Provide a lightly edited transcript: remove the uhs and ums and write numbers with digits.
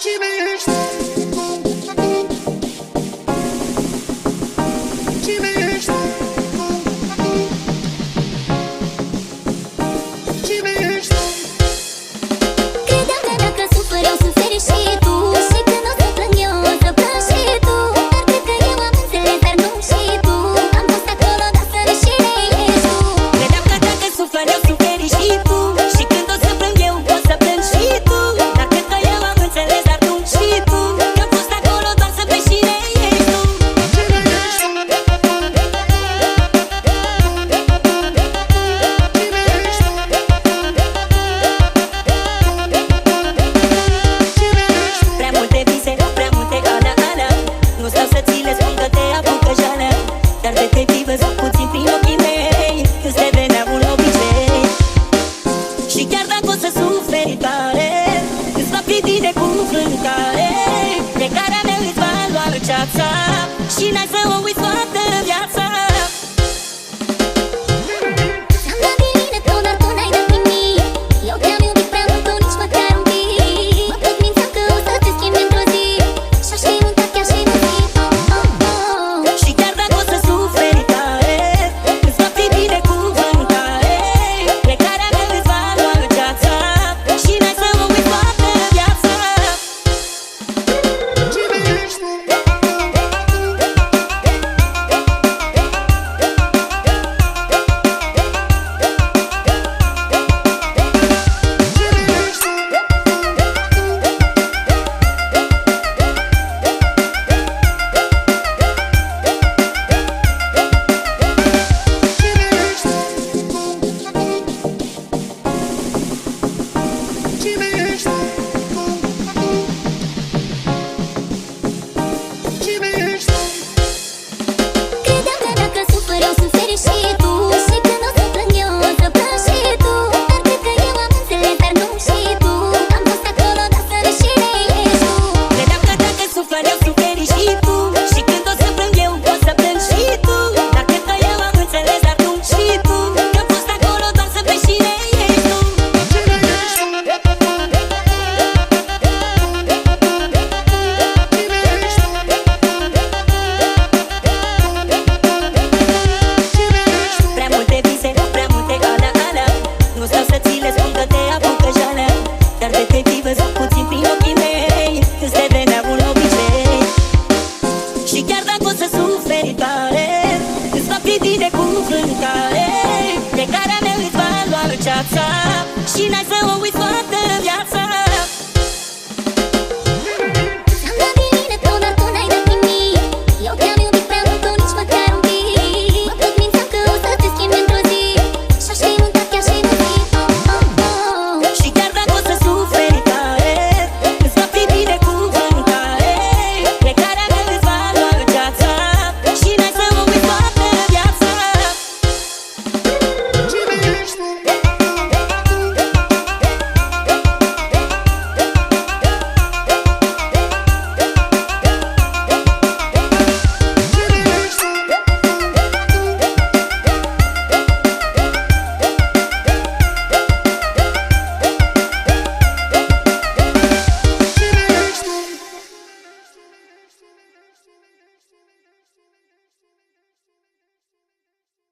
Cine ești? Cine ești? Cine ești? Credeam că dacă sufăr eu suferi și tu, și când o să plâng eu o să plâng și tu. Dar cred că eu am înțeles, dar nu și tu. Am fost acolo, dar să rușine ești tu. Credeam că dacă sufăr eu suferi și tu, și când o să plâng eu o să plâng și tu. Dar cred că eu am înțeles, dar nu și tu. Că am fost acolo doar să pleci și ne ești tu. Cine ești? Prea multe vise, prea multe ana. Nu stau să ți le spun că te apucă jală. Dar de te-ai fi văzut puțin prin ochii mei, îți devenea un obicei. Și chiar dacă o să suferi tare, îți va fi binecuvântare. Plecarea mea îți va lua ceața și n-ai să o uiți.